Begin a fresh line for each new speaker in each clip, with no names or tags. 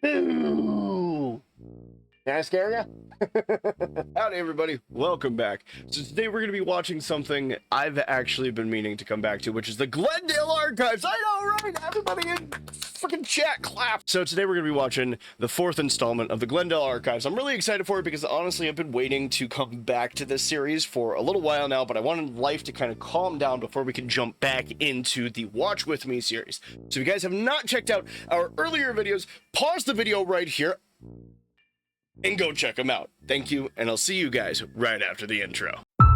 Boo! Can I scare you? Howdy, everybody. Welcome back. So today we're going to be watching something I've actually been meaning to come back to, which is the Glendale Archives. I know, right? Everybody in freaking chat clap. So today we're going to be watching the fourth installment of the Glendale Archives. I'm really excited for it because honestly I've been waiting to come back to this series for a little while now, but I wanted life to kind of calm down before we can jump back into the Watch With Me series. So if you guys have not checked out our earlier videos, pause the video right here and go check them out. Thank you, and I'll see you guys right after the intro.
I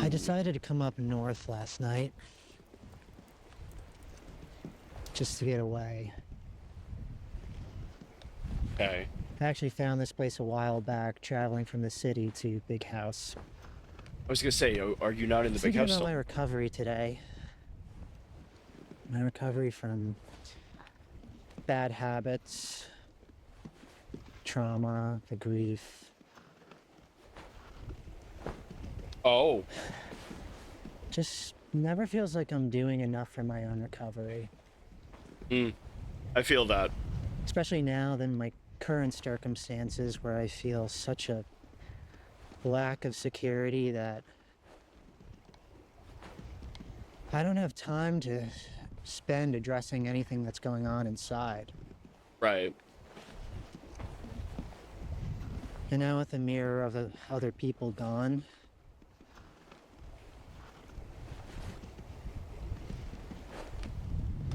decided to come up north last night just to get away.
Okay.
I actually found this place a while back traveling from the city to Big House.
I was gonna say, are you not in the big
Thinking
house
about
still?
my recovery today. My recovery from bad habits, trauma, the grief.
Oh.
Just never feels like I'm doing enough for my own recovery.
I feel that.
Especially now than my current circumstances where I feel such a lack of security that I don't have time to spend addressing anything that's going on inside.
Right.
And now with the mirror of the other people gone,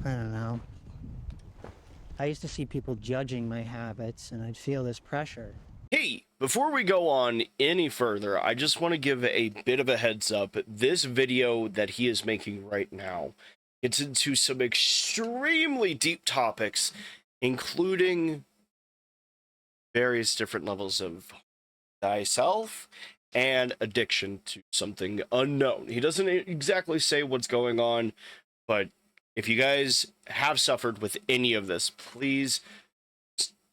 I don't know. I used to see people judging my habits and I'd feel this pressure.
Hey, before we go on any further, I just want to give a bit of a heads up. This video that he is making right now gets into some extremely deep topics, including various different levels of thyself and addiction to something unknown. He doesn't exactly say what's going on, but if you guys have suffered with any of this, please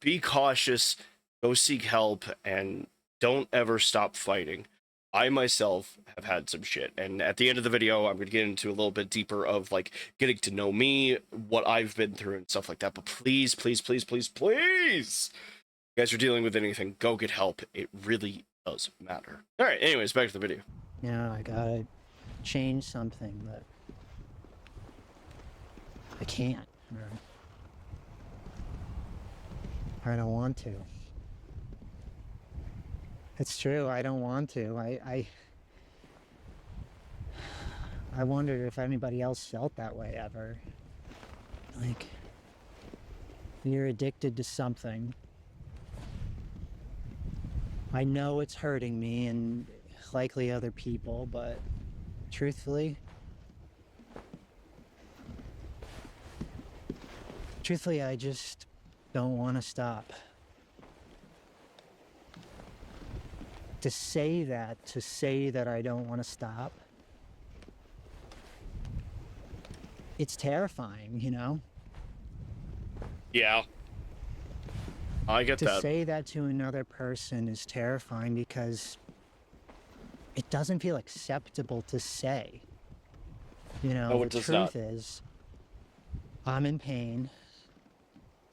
be cautious, go seek help, and don't ever stop fighting. I myself have had some shit, and at the end of the video, I'm going to get into a little bit deeper of like getting to know me, what I've been through, and stuff like that. But please, please, please, please, please, you guys are dealing with anything, go get help. It really does matter. All right, anyways, back to the video.
You know, I gotta change something, but I can't. Or I don't want to. It's true, I don't want to. I wondered if anybody else felt that way ever. Like, you're addicted to something. I know it's hurting me and likely other people, but truthfully, I just don't want to stop. To say that I don't want to stop, it's terrifying, you know?
Yeah, I get
To
that.
say that to another person is terrifying because it doesn't feel acceptable to say. You know,
No, it
the
does not.
truth is, I'm in pain.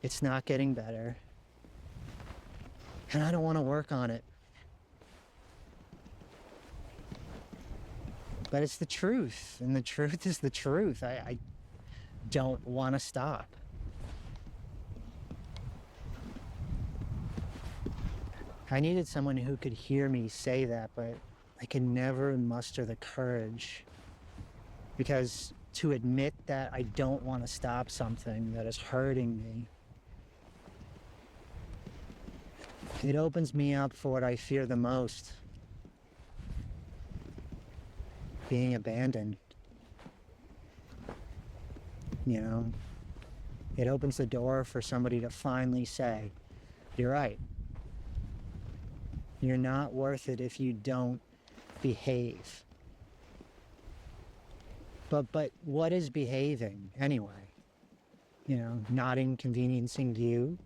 It's not getting better. And I don't want to work on it. But it's the truth, and the truth is the truth. I don't want to stop. I needed someone who could hear me say that, but I could never muster the courage. Because to admit that I don't want to stop something that is hurting me, it opens me up for what I fear the most. Being abandoned. You know? It opens the door for somebody to finally say, you're right. You're not worth it if you don't behave. But what is behaving anyway? You know, not inconveniencing you,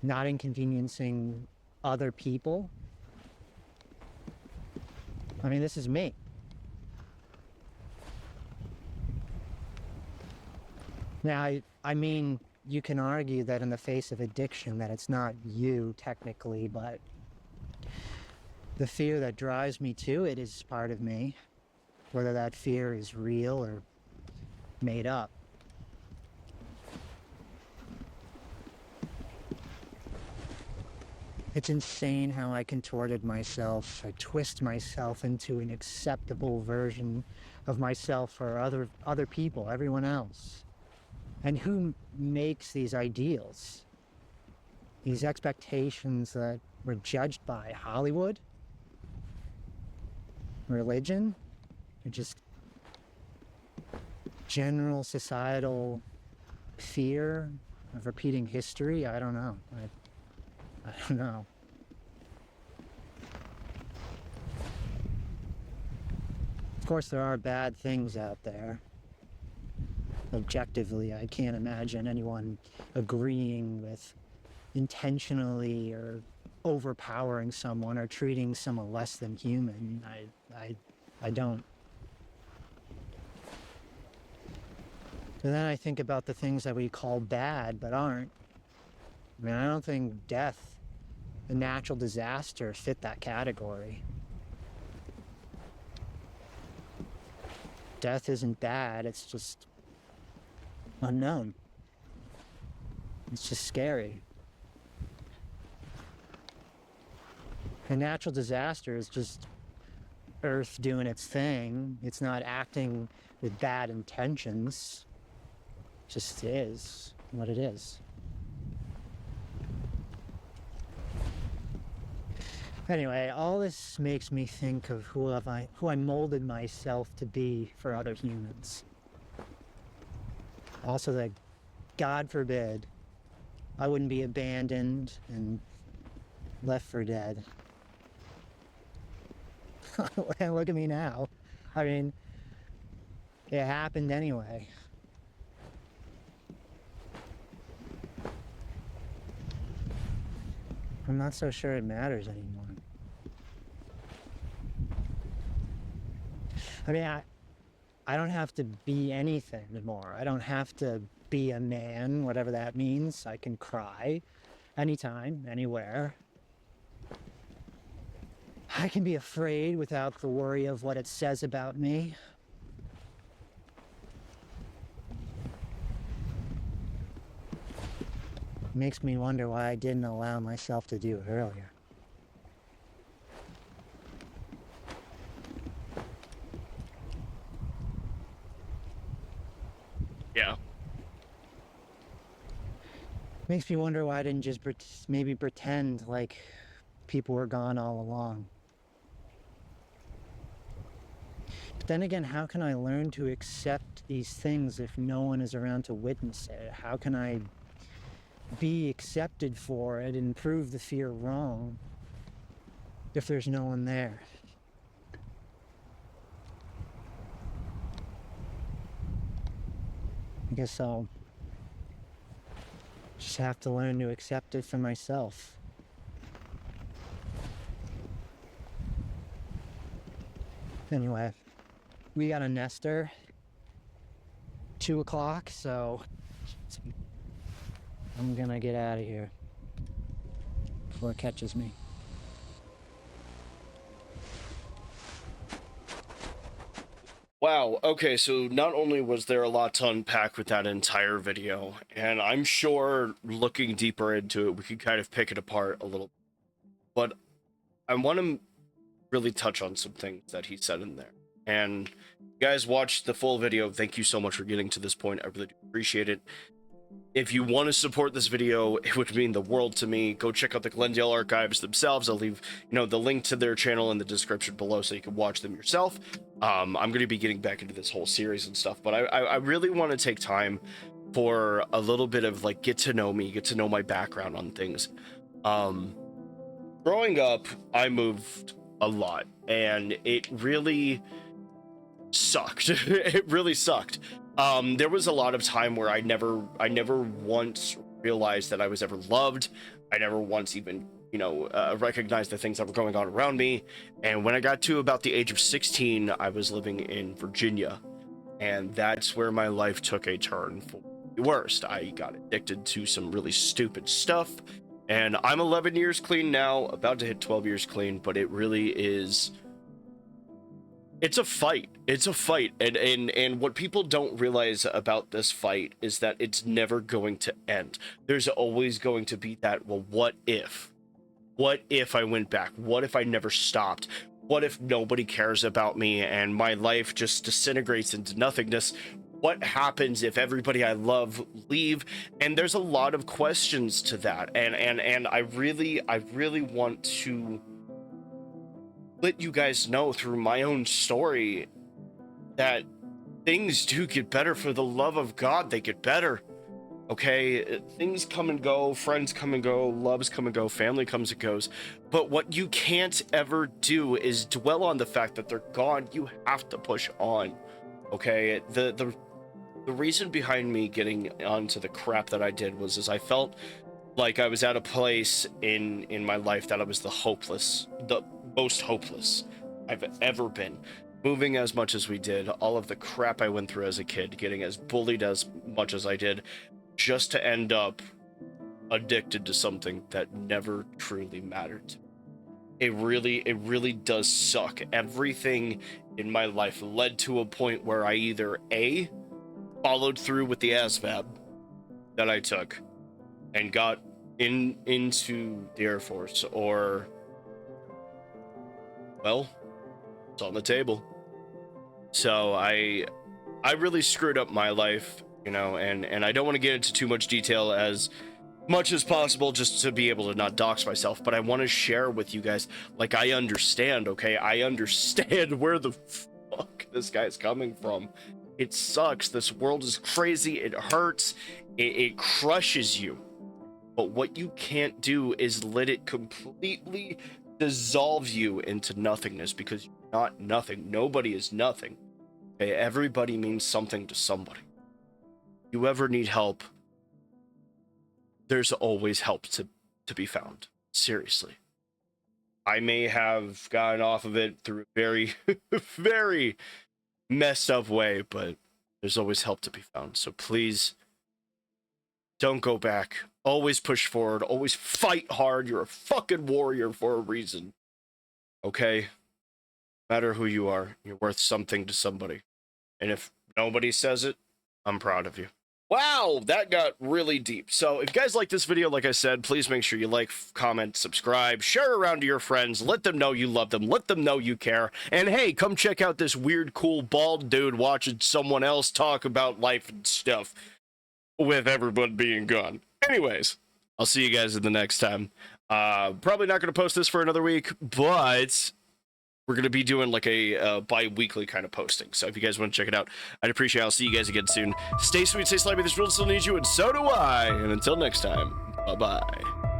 not inconveniencing other people. I mean, this is me. Now, I mean, you can argue that in the face of addiction that it's not you technically, but the fear that drives me to it is part of me, whether that fear is real or made up. It's insane how I contorted myself. I twist myself into an acceptable version of myself for other people, everyone else. And who makes these ideals? These expectations that we're judged by Hollywood? Religion? Or just general societal fear of repeating history? I don't know. I don't know. Of course, there are bad things out there. Objectively, I can't imagine anyone agreeing with intentionally or overpowering someone or treating someone less than human. I don't. So then I think about the things that we call bad but aren't. I mean, I don't think death, a natural disaster, fit that category. Death isn't bad, it's just unknown. It's just scary. A natural disaster is just Earth doing its thing. It's not acting with bad intentions. It just is what it is. Anyway, all this makes me think of who I molded myself to be for other humans. Also that, God forbid, I wouldn't be abandoned and left for dead. And look at me now. I mean, it happened anyway. I'm not so sure it matters anymore. I mean, I don't have to be anything anymore. I don't have to be a man, whatever that means. I can cry anytime, anywhere. I can be afraid without the worry of what it says about me. It makes me wonder why I didn't allow myself to do it earlier.
Yeah.
Makes me wonder why I didn't just maybe pretend like people were gone all along. But then again, how can I learn to accept these things if no one is around to witness it? How can I be accepted for it and prove the fear wrong if there's no one there? I guess I'll just have to learn to accept it for myself. Anyway, we got a nester, 2 o'clock, so I'm gonna get out of here before it catches me.
Wow, okay, so not only was there a lot to unpack with that entire video, and I'm sure looking deeper into it, we could kind of pick it apart a little, but I want to really touch on some things that he said in there. And you guys watched the full video. Thank you so much for getting to this point. I really do appreciate it. If you want to support this video, it would mean the world to me. Go check out the Glendale archives themselves. I'll leave, the link to their channel in the description below so you can watch them yourself. I'm going to be getting back into this whole series and stuff, but I really want to take time for a little bit of like get to know me, get to know my background on things. Growing up, I moved a lot, and it really sucked. It really sucked. There was a lot of time where I never once realized that I was ever loved. I never once even, recognized the things that were going on around me. And when I got to about the age of 16, I was living in Virginia, and that's where my life took a turn for the worst. I got addicted to some really stupid stuff, and I'm 11 years clean now, about to hit 12 years clean, but it really is, it's a fight. It's a fight. And what people don't realize about this fight is that it's never going to end. There's always going to be that, well, what if? What if I went back? What if I never stopped? What if nobody cares about me and my life just disintegrates into nothingness? What happens if everybody I love leave? And there's a lot of questions to that. And I really want to let you guys know through my own story that things do get better. For the love of God, they get better. Okay, things come and go, friends come and go, loves come and go, family comes and goes, but what you can't ever do is dwell on the fact that they're gone. You have to push on. Okay, the reason behind me getting onto the crap that I did was I felt like I was at a place in my life that I was the most hopeless I've ever been. Moving as much as we did, all of the crap I went through as a kid, getting as bullied as much as I did, just to end up addicted to something that never truly mattered to me. It really does suck. Everything in my life led to a point where I either A, followed through with the ASVAB that I took and got into the Air Force, or, well, it's on the table. So I really screwed up my life, you know, and I don't want to get into too much detail as much as possible just to be able to not dox myself, but I want to share with you guys, like, I understand, okay? I understand where the fuck this guy's coming from. It sucks. This world is crazy. It hurts. It crushes you. But what you can't do is let it completely dissolve you into nothingness, because you're not nothing. Nobody is nothing. Okay? Everybody means something to somebody. If you ever need help, there's always help to be found. Seriously. I may have gotten off of it through a very, very messed up way, but there's always help to be found. So please don't go back. Always push forward. Always fight hard. You're a fucking warrior for a reason. Okay? No matter who you are, you're worth something to somebody. And if nobody says it, I'm proud of you. Wow, that got really deep. So if you guys like this video, like I said, please make sure you like, comment, subscribe, share around to your friends, let them know you love them, let them know you care, and hey, come check out this weird, cool, bald dude watching someone else talk about life and stuff with everyone being gone. Anyways, I'll see you guys in the next time. Probably not going to post this for another week, but we're going to be doing like a bi-weekly kind of posting. So if you guys want to check it out, I'd appreciate it. I'll see you guys again soon. Stay sweet, stay slimy. This world still needs you, and so do I. And until next time, bye-bye.